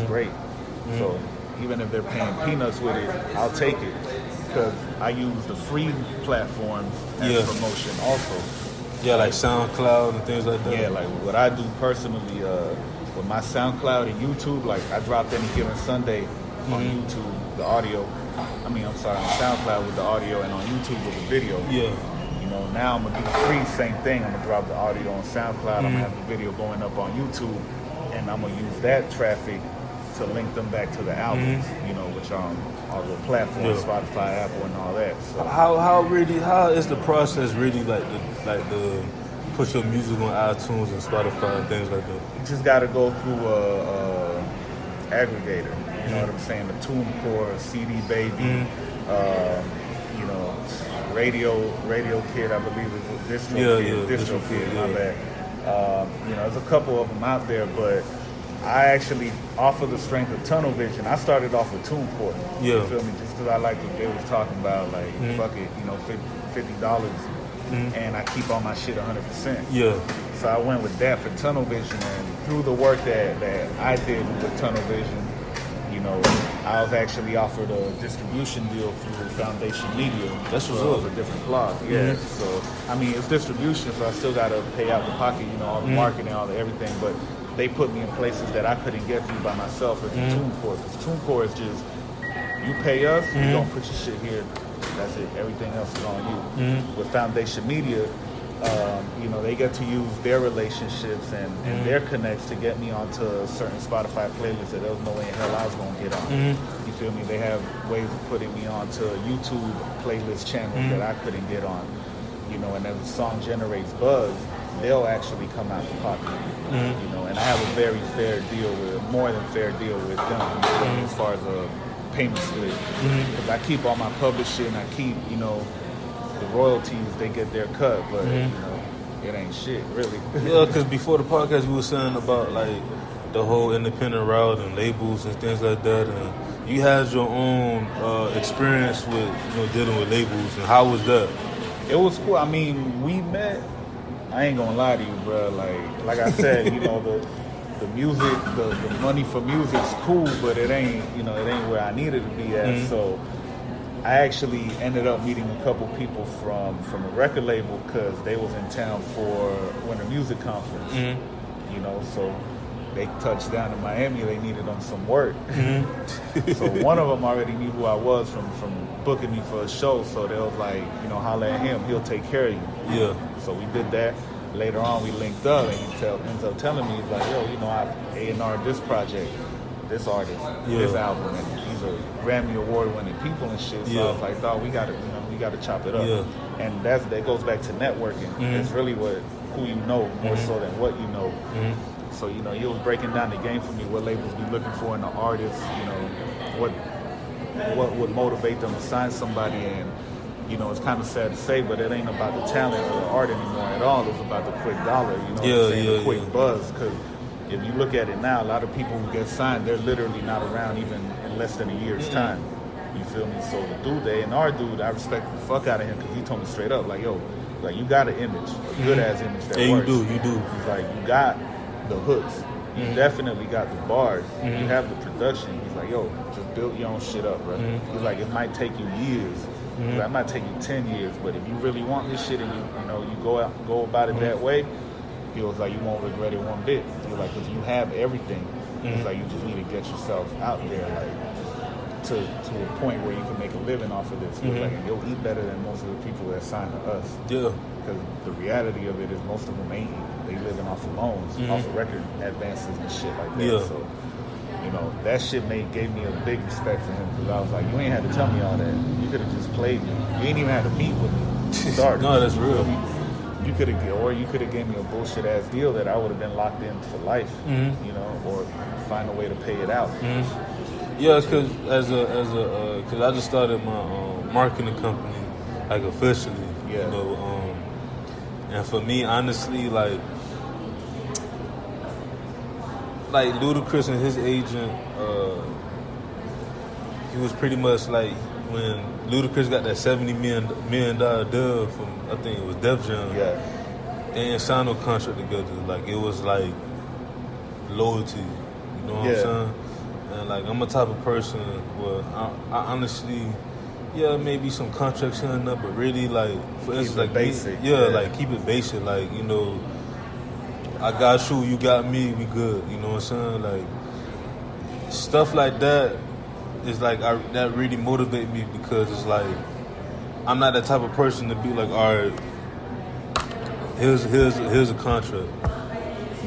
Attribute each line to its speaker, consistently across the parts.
Speaker 1: great. So even if they're paying peanuts with it, I'll take it because I use the free platforms as promotion also.
Speaker 2: Yeah, like SoundCloud and things like that.
Speaker 1: Yeah, like what I do personally with my SoundCloud and YouTube, like I dropped Any Given Sunday on YouTube, the audio. I mean, I'm sorry, on SoundCloud with the audio and on YouTube with the video.
Speaker 2: Yeah.
Speaker 1: You know, now I'm going to do free, same thing. I'm going to drop the audio on SoundCloud. I'm going to have the video going up on YouTube. And I'm going to use that traffic to link them back to the albums, you know, which are on all the platforms, Spotify, Apple, and all that. So
Speaker 2: How is the process really like the push your music on iTunes and Spotify and things like that?
Speaker 1: You just got to go through a aggregator. You know what I'm saying? The TuneCore, CD Baby, you know, Radio Kid, I believe is Distro Kid, my bad. You know, there's a couple of them out there, but I actually, off of the strength of Tunnel Vision, I started off with TuneCore. You feel me? Just because I like what they was talking about, like, fuck it, you know, $50, and I keep all my shit 100%.
Speaker 2: Yeah.
Speaker 1: So I went with that for Tunnel Vision, and through the work that I did with Tunnel Vision, you know, I was actually offered a distribution deal through Foundation Media.
Speaker 2: That's what's up.
Speaker 1: A different blog. Yeah. So, I mean, it's distribution, so I still got to pay out the pocket, you know, all the marketing, all the everything, but they put me in places that I couldn't get through by myself with TuneCore. Because TuneCore is just, you pay us, you don't put your shit here, that's it. Everything else is on you. With Foundation Media, you know, they get to use their relationships and their connects to get me onto certain Spotify playlists that there was no way in hell I was going to get on. You feel me? They have ways of putting me onto YouTube playlist channels that I couldn't get on. You know, and as the song generates buzz, they'll actually come out the pocket. You know, and I have a very fair deal more than fair deal with them, you feel me, as far as a payment split. Because I keep all my publishing, I keep, you know, the royalties, they get their cut, but you know, it ain't shit, really.
Speaker 2: Yeah, because before the podcast, we were saying about like the whole independent route and labels and things like that. And you had your own experience with, you know, dealing with labels, and how was that?
Speaker 1: It was cool. I mean, we met. I ain't gonna lie to you, bro. Like I said, you know, the music, the money for music's cool, but it ain't, you know, it ain't where I needed to be at. So I actually ended up meeting a couple people from a record label because they was in town for Winter Music Conference. You know, so they touched down in Miami. They needed on some work. So one of them already knew who I was from booking me for a show. So they was like, you know, holla at him. He'll take care of you.
Speaker 2: Yeah.
Speaker 1: So we did that. Later on, we linked up, and he ends up telling me, he's like, yo, you know, I A&R this project, this artist, this album, and these are Grammy Award-winning people and shit. So I was like, dog, we gotta chop it up.
Speaker 2: Yeah.
Speaker 1: And that goes back to networking. It's really who you know more so than what you know. So, you know, he was breaking down the game for me, what labels be looking for in the artist, you know, what would motivate them to sign somebody. And, you know, it's kind of sad to say, but it ain't about the talent or the art anymore at all. It's about the quick dollar, you know what I'm saying, the quick buzz. Because if you look at it now, a lot of people who get signed, they're literally not around even in less than a year's time. You feel me? So the dude, the A&R dude, I respect the fuck out of him because he told me straight up, like, yo, like, you got an image, a good-ass image that works.
Speaker 2: You do.
Speaker 1: He's like, you got the hooks. You definitely got the bars. You have the production. He's like, yo, just build your own shit up, bro. He's like, it might take you years. He's like, it might take you 10 years, but if you really want this shit and you know, you go about it that way, he was like, you won't regret it one bit. He's like, because you have everything. He's like, you just need to get yourself out there, like, to a point where you can make a living off of this. He's like, and you'll eat better than most of the people that sign to us.
Speaker 2: Yeah.
Speaker 1: Because the reality of it is most of them ain't eating. They living off of loans, off of record advances and shit like that. Yeah. So, you know, that shit gave me a big respect for him because I was like, you ain't had to tell me all that. You could have just played me. You ain't even had to meet with me to start.
Speaker 2: No, that's real.
Speaker 1: You could have gave me a bullshit ass deal that I would have been locked in for life, you know, or find a way to pay it out.
Speaker 2: Yeah, because because I just started my marketing company, like, officially. You know, and for me, honestly, like Ludacris and his agent, he was pretty much like when Ludacris got that $70 million deal from, I think it was Def Jam.
Speaker 1: Yeah.
Speaker 2: They ain't signed no contract together. Like, it was like loyalty. You know what I'm saying? like I'm a type of person where I honestly, yeah, maybe some contracts here and there, but really like for instance, like
Speaker 1: basic.
Speaker 2: like keep it basic. Like I got you, you got me, we good. You know what I'm saying? Like stuff like that is like that really motivate me because it's like I'm not that type of person to be like, all right, here's a contract.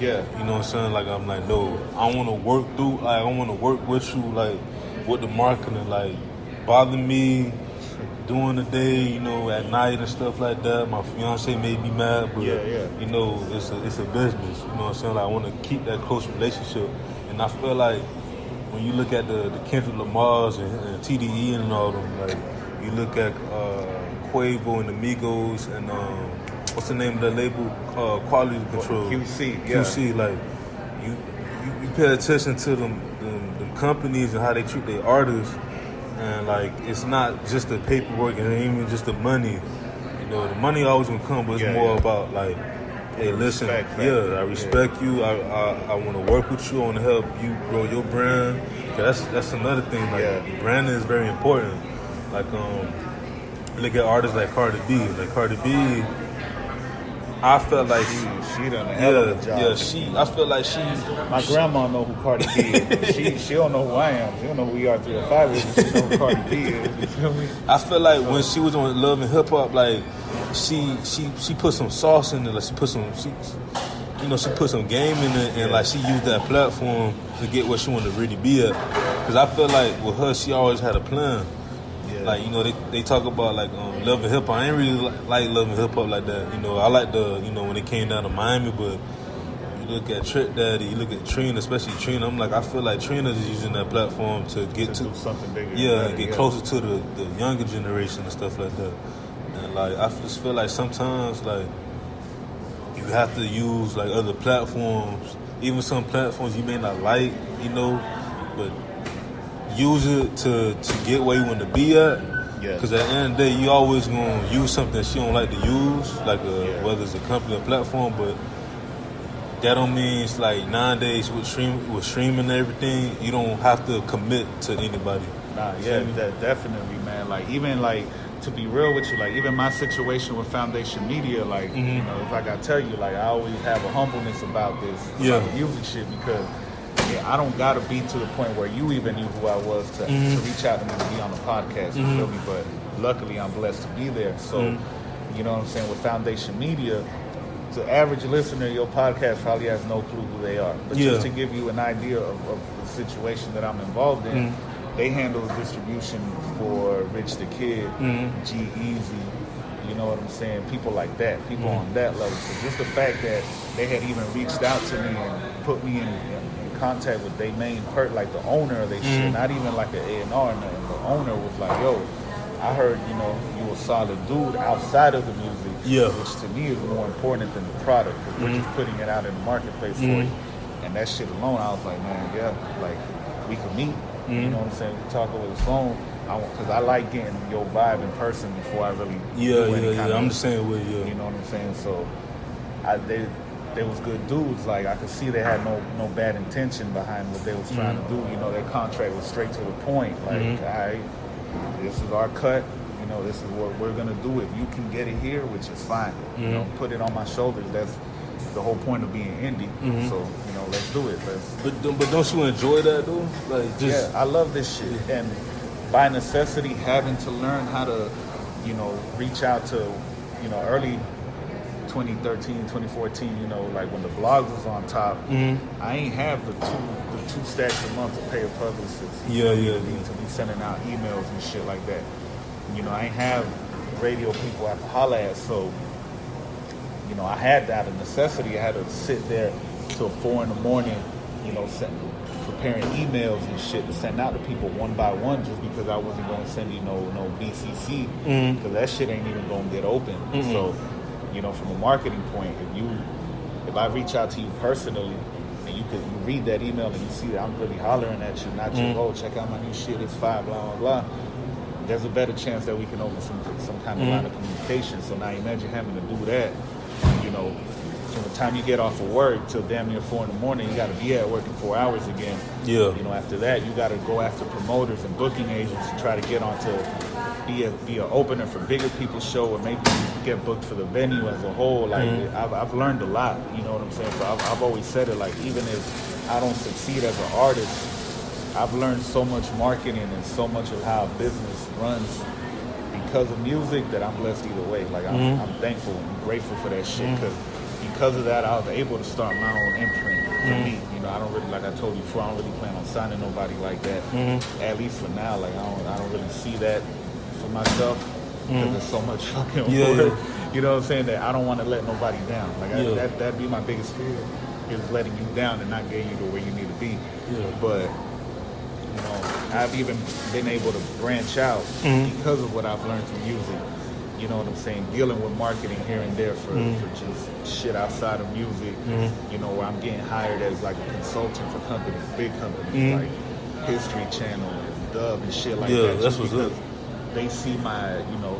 Speaker 1: Yeah.
Speaker 2: You know what I'm saying? Like I'm like, no, I want to work through. Like I want to work with you, like with the marketing, like bother me during the day, at night and stuff like that. My fiance may be mad, but it's a business. You know what I'm saying? Like I want to keep that close relationship, and I feel like when you look at the Kendrick Lamars and TDE and all them, like you look at Quavo and Amigos and what's the name of that label? Quality Control. QC. Like you pay attention to them companies and how they treat their artists, and like it's not just the paperwork and even just the money. The money always gonna come, but it's more about like, hey, listen, I respect you. I want to work with you. I want to help you grow your brand. That's another thing. Like branding is very important. Like look at artists like Cardi B. Like Cardi B, I felt like
Speaker 1: she done a hell of a job.
Speaker 2: I feel like
Speaker 1: my grandma know who Cardi B is. She don't know who I am. She don't know who ER305 is. She know who Cardi B is. You feel me?
Speaker 2: I feel like when she was on Love and Hip Hop, like she put some sauce in it. Like she put some game in it, and like she used that platform to get where she wanted to really be at. Because I feel like with her, she always had a plan. Like, they talk about, like, Love and Hip Hop. I ain't really like Love and Hip Hop like that. I like when they came down to Miami, but you look at Trick Daddy, you look at Trina, especially Trina. I'm like, I feel like Trina is using that platform to get to
Speaker 1: do something bigger.
Speaker 2: Yeah, and get closer to the younger generation and stuff like that. And, like, I just feel like sometimes, like, you have to use, like, other platforms, even some platforms you may not like, but use it to get where you want to be at. Because at the end of the day, you always going to use something that she don't like to use, like whether it's a company or platform, but that don't mean it's like nowadays with streaming and everything, you don't have to commit to anybody.
Speaker 1: That definitely, man. Like, even like, to be real with you, like even my situation with Foundation Media, like, if I gotta tell you, like I always have a humbleness about this, about the music shit, because I don't gotta be to the point where you even knew who I was to reach out to me to be on the podcast. You feel me? But luckily, I'm blessed to be there. So, you know what I'm saying? With Foundation Media, the average listener of your podcast probably has no clue who they are. But just to give you an idea of the situation that I'm involved in, they handle distribution for Rich the Kid, G-Eazy. You know what I'm saying? People like that, people on that level. So just the fact that they had even reached out to me and put me in contact with their main like the owner of their shit, not even like an A&R or nothing. The owner was like, yo, I heard, you a solid dude outside of the music, which to me is more important than the product, because we're just putting it out in the marketplace for you. And that shit alone, I was like, man, like, we could meet, you know what I'm saying? We talk over the phone, because I like getting your vibe in person before I really do any kind of,
Speaker 2: I'm the same way,
Speaker 1: you know what I'm saying? So, they was good dudes. Like, I could see they had no bad intention behind what they was trying to do. Their contract was straight to the point. Like, all right, this is our cut. This is what we're gonna do. If you can get it here, which is fine. Put it on my shoulders. That's the whole point of being indie. So, let's do it.
Speaker 2: But don't you enjoy that though? Like, just
Speaker 1: I love this shit. And by necessity, having to learn how to, reach out to, early 2013, 2014, like when the blogs was on top, I ain't have the two stacks a month to pay a publicist. To be sending out emails and shit like that. I ain't have radio people I could holler at, so, I had that a necessity. I had to sit there till 4 a.m, preparing emails and shit to send out to people one by one, just because I wasn't going to send you no BCC, because that shit ain't even going to get open. So, from a marketing point, if I reach out to you personally and you read that email and you see that I'm really hollering at you, not just, check out my new shit, it's fire, blah, blah, blah, there's a better chance that we can open some kind of line of communication. So now imagine having to do that, from the time you get off of work till damn near 4 in the morning, you got to be at work in 4 hours again.
Speaker 2: Yeah.
Speaker 1: You know, after that, you got to go after promoters and booking agents and try to get onto be an opener for bigger people's show, or maybe get booked for the venue as a whole. Like I've learned a lot. You know what I'm saying? So I've always said it. Like even if I don't succeed as an artist, I've learned so much marketing and so much of how business runs because of music that I'm blessed either way. Like I'm thankful and grateful for that shit because of that I was able to start my own imprint for me. You know, I don't really, like I told you before, I don't really plan on signing nobody like that. At least for now, like I don't really see that for myself because there's so much fucking work. You know what I'm saying? That I don't want to let nobody down. Like that'd be my biggest fear, is letting you down and not getting you to where you need to be. But you know, I've even been able to branch out because of what I've learned from music. You know what I'm saying? Dealing with marketing here and there for just shit outside of music. You know, where I'm getting hired as like a consultant for companies, big companies like History Channel and Dove and shit like that.
Speaker 2: Yeah, that's what's up.
Speaker 1: They see my, you know,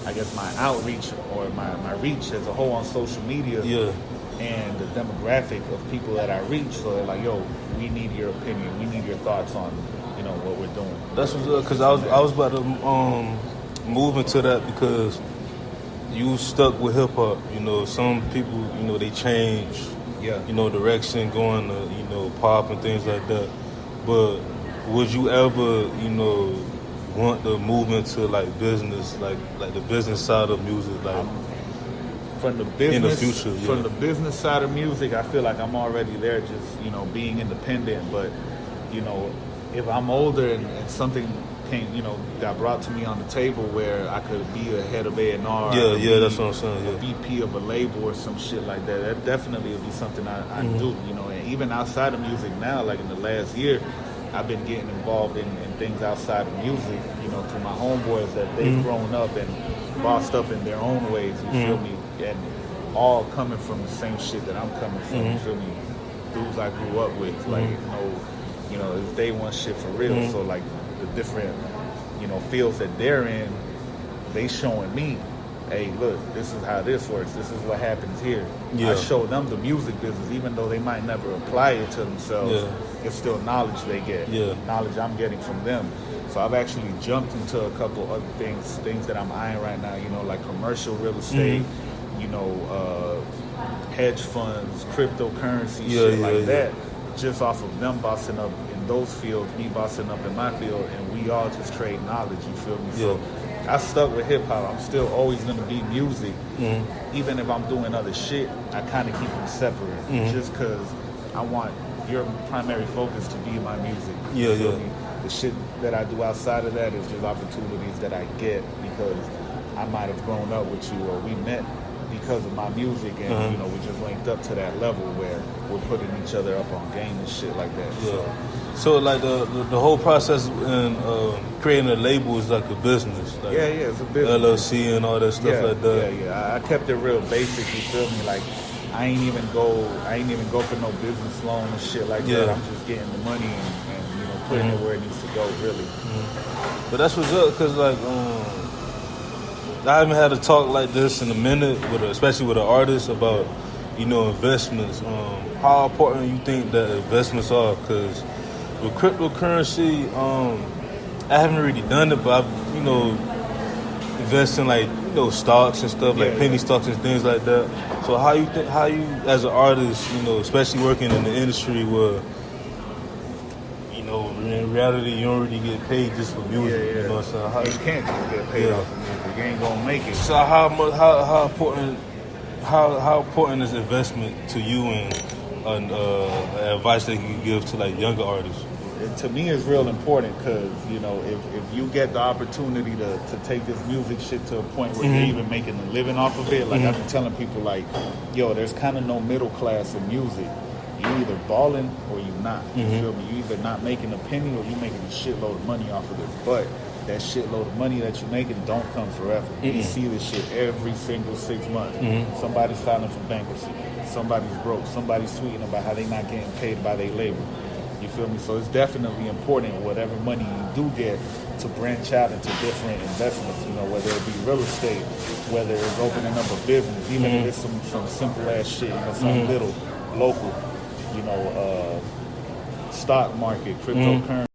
Speaker 1: I guess my outreach or my reach as a whole on social media. And the demographic of people that I reach. So they're like, yo, we need your opinion. We need your thoughts on, you know, what we're doing.
Speaker 2: That's what's up, because I was about to move into that, because you stuck with hip hop. You know, some people, you know, they change, you know, direction, going to, you know, pop and things like that. But would you ever, you know, want to move into like business, like the business side of music, like
Speaker 1: from the business
Speaker 2: in the future?
Speaker 1: From the business side of music, I feel like I'm already there, just, you know, being independent. But, you know, if I'm older and something came, you know, got brought to me on the table where I could be a head of A&R,
Speaker 2: that's what I'm saying.
Speaker 1: A VP of a label or some shit like that, that definitely would be something I do. You know, and even outside of music now, like in the last year, I've been getting involved in things outside of music, you know, through my homeboys that they've grown up and bossed up in their own ways, you feel me? And all coming from the same shit that I'm coming from, you feel me? Dudes I grew up with, like, you know, it's day one shit for real. So, like, the different, you know, fields that they're in, they showing me, hey, look, this is how this works. This is what happens here. I show them the music business, even though they might never apply it to themselves. It's still knowledge they get, knowledge I'm getting from them. So I've actually jumped into a couple other things that I'm eyeing right now, you know, like commercial real estate, you know, hedge funds, cryptocurrency, shit like that, just off of them bossing up in those fields, me bossing up in my field, and we all just trade knowledge, you feel me? So I stuck with hip hop. I'm still always gonna be music, even if I'm doing other shit. I kind of keep them separate, just because I want your primary focus to be my music. You feel me? The shit that I do outside of that is just opportunities that I get because I might have grown up with you, or we met because of my music, and you know, we just linked up to that level where we're putting each other up on game and shit like that.
Speaker 2: So like the whole process in creating a label is like a business. Like
Speaker 1: it's a business.
Speaker 2: LLC and all that stuff like that.
Speaker 1: I kept it real basic. You feel me? Like I ain't even go for no business loan and shit like that. I'm just getting the money and you know, putting it where it needs to go, really.
Speaker 2: But that's what's up, because like I haven't had a talk like this in a minute, especially with an artist, about, you know, investments. How important you think that investments are? Because with cryptocurrency, I haven't really done it, but I've, you know, invest in, like, you know, stocks and stuff, like penny stocks and things like that. So how you as an artist, you know, especially working in the industry where, you know, in reality you don't really get paid just for music, you know what I'm saying?
Speaker 1: You can't just get paid off of music. You ain't gonna make it.
Speaker 2: So how important is investment to you, and advice that you can give to like younger artists?
Speaker 1: To me, it's real important because, you know, if you get the opportunity to take this music shit to a point where you're even making a living off of it, like I've been telling people, like, yo, there's kind of no middle class in music. You either balling or you not. You feel me? You either not making a penny or you making a shitload of money off of this. But that shitload of money that you're making don't come forever. You see this shit every single 6 months. Somebody's filing for bankruptcy. Somebody's broke. Somebody's tweeting about how they not getting paid by their label. You feel me? So it's definitely important, whatever money you do get, to branch out into different investments, you know, whether it be real estate, whether it's opening up a business, even if it's some simple ass shit, you know, some little local, you know, stock market, cryptocurrency.